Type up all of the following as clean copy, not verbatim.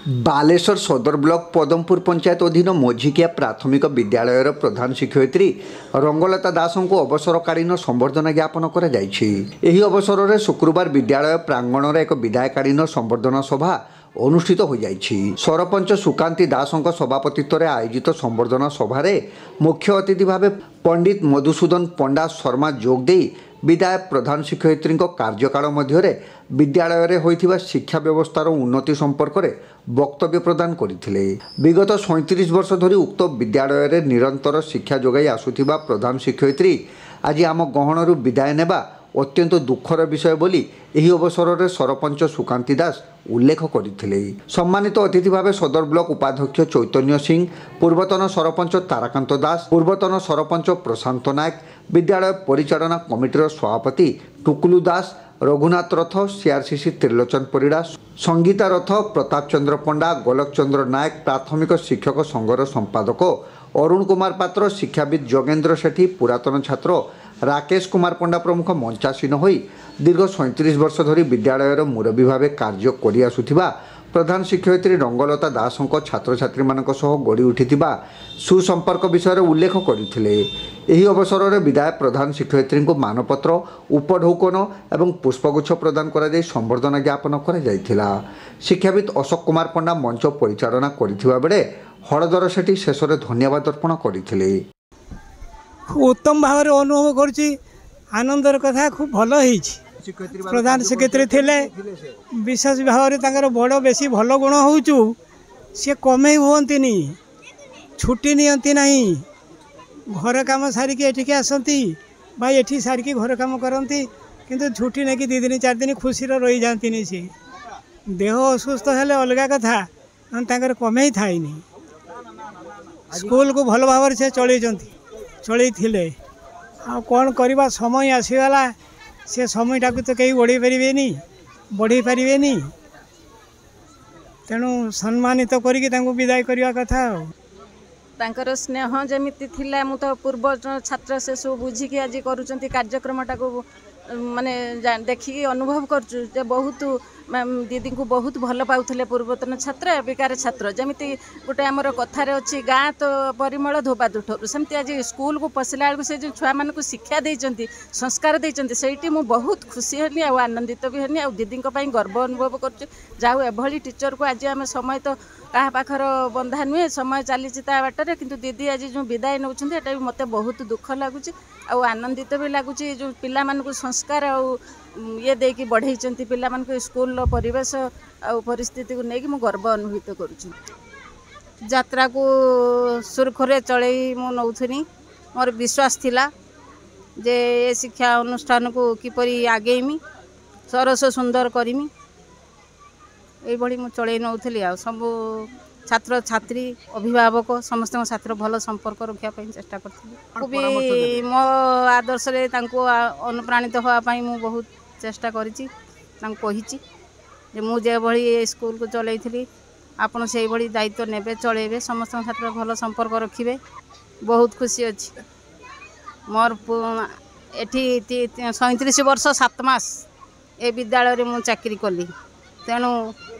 बालेश्वर सदर ब्लॉक पदमपुर पंचायत अधीन मझिकिया प्राथमिक विद्यालयर प्रधान शिक्षयित्री रंगलता दास को अवसरकालीन संबर्धना ज्ञापन कर अवसर में शुक्रवार विद्यालय प्रांगण में एक विदायकालीन संबर्धना सभा अनुष्ठित हो जाइछि। सरपंच सुकांती दास सभापतित्व आयोजित संबर्धना सभार मुख्य अतिथि भाव पंडित मधुसूदन पंडा शर्मा जोगदे विदाय प्रधान शिक्षयित्री कार्यकाल मध्य विद्यालय में होइथिबा शिक्षा व्यवस्थार उन्नति संपर्क में वक्तव्य प्रदान करथिले। विगत 37 वर्ष धरी उक्त विद्यालय में निरंतर शिक्षा जोगाई आसुथिबा प्रधान शिक्षयित्री आज आम गहणरू विदाय नेबा अत्यंत दुखर विषय बोली एही अवसर में सरपंच सुकांती दास उल्लेख करथिले। सम्मानित अतिथि भाव सदर ब्लॉक उपाध्यक्ष चैतन्य सिंह, पूर्वतन सरपंच ताराकांत दास, पूर्वतन सरपंच प्रशांत नायक, विद्यालय परिचालना कमिटीर सभापति टुकुलू दास, रघुनाथ रथ, सीआरसीसी त्रिलोचन परिड़ा, संगीता रथ, प्रताप चंद्र पंडा, गोलक चंद्र नायक, प्राथमिक शिक्षक संघर संपादक अरुण कुमार पात्र, शिक्षाविद जोगेन्द्र सेठी, पुरातन छात्र राकेश कुमार पंडा प्रमुख मंचासीन होई दीर्घ 37 वर्ष धरी विद्यालयर मुरबी भाव कार्य करिआसुथिबा प्रधान शिक्षयित्री रंगलता दास छात्र छात्री मानक सह गढ़ी उठिथिबा सुसंपर्क विषय उल्लेख करथिले। एही अवसर में विदाय प्रधान शिक्षयित्री को मानपत्र, उपढौकन और पुष्पगुच्छ प्रदान कर संबर्धना ज्ञापन कर शिक्षाविद अशोक कुमार पंडा मंच परिचालना करथिबा बेले हलधर सेठी शेष में धन्यवाद अर्पण करथिले। उत्तम भाव अनुभव करुच्ची, आनंदर कथा खूब भल प्रधान शिक्षयित्री थे विशेष भाव बड़ बेसी भल गुण होचु सी कमे हुंती छुट्टी नियंती नहीं, घर काम सारिकी एठिक आसती भाई एठी सारिकी घर काम करती किंतु छुट्टी नहीं कि 2 दिन 4 दिन खुशी रही जाती सी देह असुस्थ हेले अलग कथा कमे थाई स्कूल को भल भाव से चलई थिले कौन करवा समय आसीगला से समयटा तो कहीं बढ़ी पारे तेणु सम्मानित करके विदाय करने कथा। तांकर स्नेह जमीती थिला मु तो पूर्व छात्र से सब बुझिकी आज करूछंती कार्यक्रमटा को माने देखिकी अनुभव कर बहुत दीदी को बहुत भल पाउथिले पूर्वतन छात्र अबिकार छात्र जमीती गोटे आमर कथार अच्छी गाँ तो परिमल धोबा दुठरू सेमती आज स्कूल को पशिला बेलू से जो छुआ मान शिक्षा देइचंती संस्कार देइचंती सेठी मु बहुत खुशी हली आ आनंदित भी हली आ दीदी गर्व अनुभव कर जाऊ एभली टीचर को आज आम समय तो क्या पाखर बंधा नुहे समय चली बाटर किंतु दीदी आज जो विदाय नौ भी मत बहुत दुख लगुच आनंदित भी लगुच जो पिला संस्कार ये देकी बढ़ई पिला स्कूल परिवेश आ परिस्थिति को लेकिन मु गर्व अनुभूत करुँ। यात्रा को सुरखुरे चलई मु नौथुनी मोर विश्वास थिला जे ये शिक्षा अनुष्ठान को किपरि आगेमी सरस सुंदर करमी ये मु चलई नौथली आ सब छात्र छात्री अभिभावक समस्त छात्र भल संपर्क रखापी चेष्टा करी मो आदर्श अनुप्राणित होगापी मु बहुत चेष्टा करी मुझे भली स्कूल को चलई आपन से भली दायित्व नेबे चलेबे समस्त छात्र भल संपर्क रखिबे बहुत खुशी अच्छी मोर एठी 37 वर्ष 7 मास ए विद्यालय में चाकरी कली तेणु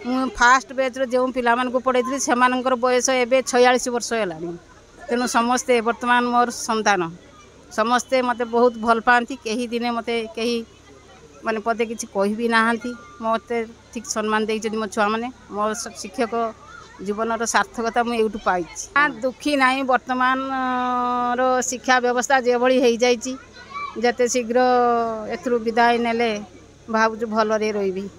मु फास्ट बैच जो पिला को पढ़ाई से बयस एवं 46 वर्ष है तेणु समस्ते वर्तमान मोर संतान समस्ते मते बहुत भल पाती कहीं दिने मते कहीं माने पदे किसी कह भी नहांती मते ठीक सम्मान दे मो छुआ मैंने मो शिक्षक जीवन सार्थकता मुझे पाई दुखी ना वर्तमान रो शिक्षा व्यवस्था जो भली हो जाती शीघ्र एथरू विदाय नेले भावुँ भल रही।